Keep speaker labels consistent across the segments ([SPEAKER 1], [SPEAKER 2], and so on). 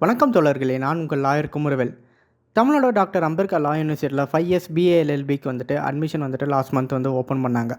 [SPEAKER 1] வணக்கம் தோழர்களே, நான் உங்கள் லாயர் குமரவேல். தமிழ்நாடு டாக்டர் அம்பேத்கர் லா யூனிவர்சிட்டியில் 5 இயர்ஸ் பிஏ எல்எல்பிக்கு வந்துட்டு அட்மிஷன் வந்துட்டு லாஸ்ட் மந்த் வந்து ஓப்பன் பண்ணாங்க.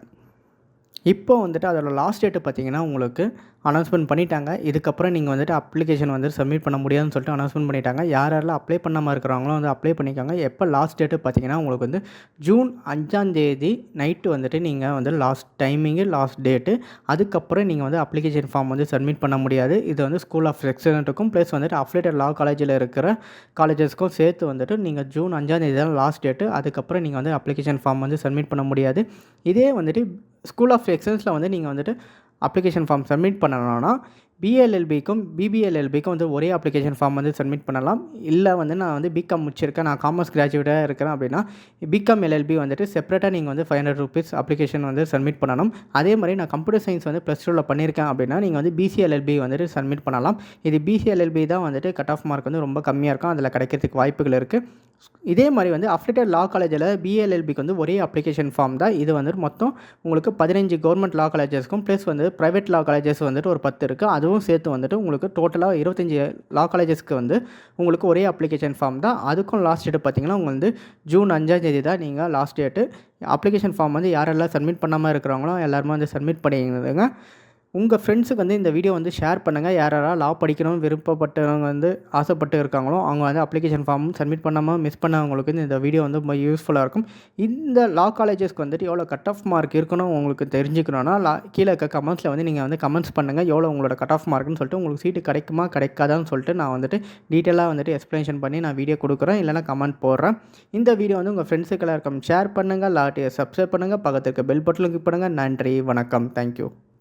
[SPEAKER 1] இப்போ வந்துட்டு அதோட லாஸ்ட் டேட்டு பார்த்தீங்கன்னா உங்களுக்கு அனௌன்ஸ்மெண்ட் பண்ணிட்டாங்க. இதுக்கப்புறம் நீங்கள் வந்துட்டு அப்ளிகேஷன் வந்து சப்மிட் பண்ண முடியாதுன்னு சொல்லிட்டு அனௌன்ஸ்மெண்ட் பண்ணிட்டாங்க. யாரெல்லாம் அப்ளை பண்ணாமல் இருக்கிறாங்களோ வந்து அப்ளை பண்ணிக்காங்க. எப்போ லாஸ்ட் டேட்டு பார்த்தீங்கன்னா உங்களுக்கு வந்து ஜூன் 5 நைட்டு வந்துட்டு நீங்கள் வந்து லாஸ்ட் டைமிங்கு, லாஸ்ட் டேட்டு. அதுக்கப்புறம் நீங்கள் வந்து அப்ளிகேஷன் ஃபார்ம் வந்து சப்மிட் பண்ண முடியாது. இது வந்து ஸ்கூல் ஆஃப் எக்ஸலண்ட்டுக்கும் ப்ளஸ் வந்துட்டு அஃபிலியேட்டட் லா காலேஜில் இருக்கிற காலேஜஸ்க்கும் சேர்த்து வந்துட்டு நீங்கள் ஜூன் 5 தான் லாஸ்ட் டேட்டு. அதுக்கப்புறம் நீங்கள் வந்து அப்ளிகேஷன் ஃபார்ம் வந்து சப்மிட் பண்ண முடியாது. இதே வந்துட்டு ஸ்கூல் ஆஃப் எக்ஸலன்ஸில் வந்து நீங்கள் வந்துட்டு அப்ளிகேஷன் ஃபார்ம் சப்மிட் பண்ணணும்னா பிஎல்எல்பிக்கும் பிபிஎல்எல்பிக்கும் வந்து ஒரே அப்ளிகேஷன் ஃபார்ம் வந்து சப்மிட் பண்ணலாம். இல்லை வந்து நான் வந்து பிகாம் முடிச்சிருக்கேன், நான் காமர்ஸ் கிராஜுவேட்டாக இருக்கிறேன் அப்படின்னா பிகாம் எல்எல்பி வந்துட்டு செப்பரேட்டாக நீங்கள் வந்து ₹500 அப்ளிகேஷன் வந்து சப்மிட் பண்ணணும். அதே மாதிரி நான் கம்ப்யூட்டர் சயின்ஸ் வந்து +2ல் பண்ணியிருக்கேன் அப்படின்னா நீங்கள் வந்து பிசிஎல்எல்பி வந்துட்டு சப்மிட் பண்ணலாம். இது பிசிஎல்எல்பி தான் வந்துட்டு கட் ஆஃப் மார்க் வந்து ரொம்ப கம்மியாக இருக்கும், அதில் கிடைக்கிறதுக்கு வாய்ப்புகள் இருக்குது. இதே மாதிரி வந்து அஃபிலியேட்டட் லா காலேஜில் பிஎல்எல்பிக்கு வந்து ஒரே அப்ளிகேஷன் ஃபார்ம் தான். இது வந்துட்டு மொத்தம் உங்களுக்கு 15 கவர்மெண்ட் லா காலேஜஸ்க்கும் ப்ளஸ் வந்து ப்ரைவேட் லா காலேஜஸ் வந்துட்டு ஒரு 10 இருக்குது. அதுவும் சேர்த்து வந்துட்டு உங்களுக்கு டோட்டலாக 25 லா காலேஜஸ்க்கு வந்து உங்களுக்கு ஒரே அப்ளிகேஷன் ஃபார்ம் தான். அதுக்கும் லாஸ்ட் டேட்டு பார்த்தீங்கன்னா உங்களுக்கு வந்து ஜூன் 5 தான் நீங்கள் லாஸ்ட் டேட்டு. அப்ளிகேஷன் ஃபார்ம் வந்து யாரெல்லாம் சப்மிட் பண்ணாமல் இருக்கிறாங்களோ எல்லாருமே வந்து சப்மிட் பண்ணிடுங்க. உங்கள் ஃப்ரெண்ட்ஸுக்கு வந்து இந்த வீடியோ வந்து ஷேர் பண்ணுங்கள். யாரெல்லாம் லா படிக்கணும்னு விருப்பப்பட்டவங்க வந்து ஆசைப்பட்டு இருக்காங்களோ அவங்க வந்து அப்ளிகேஷன் ஃபார்ம் சப்மிட் பண்ணாமல் மிஸ் பண்ணவங்களுக்கு வந்து இந்த வீடியோ வந்து ரொம்ப யூஸ்ஃபுல்லாக இருக்கும். இந்த லா காலேஜஸ்க்கு வந்துட்டு எவ்வளோ கட் ஆஃப் மார்க் இருக்கணும் உங்களுக்கு தெரிஞ்சுக்கணுன்னா கீழே இருக்க கமெண்ட்ஸில் வந்து நீங்கள் வந்து கமெண்ட்ஸ் பண்ணுங்கள். எவ்வளோ உங்களோட கட் ஆஃப் மார்க்குன்னு சொல்லிட்டு உங்களுக்கு சீட்டு கிடைக்குமா கிடைக்காதான்னு சொல்லிட்டு நான் வந்துட்டு டீட்டெயிலாக வந்துட்டு எக்ஸ்ப்ளனேஷன் பண்ணி நான் வீடியோ கொடுக்குறேன், இல்லைனா கமெண்ட் போடுறேன். இந்த வீடியோ வந்து உங்கள் ஃப்ரெண்ட்ஸுக்கெல்லாம் இருக்கும் ஷேர் பண்ணுங்கள், லாட்டியை சப்ஸ்கிரைப் பண்ணுங்கள், பக்கத்துக்கு பெல் பட்டனும் கிளிக் பண்ணுங்கள். நன்றி, வணக்கம், தேங்க்யூ.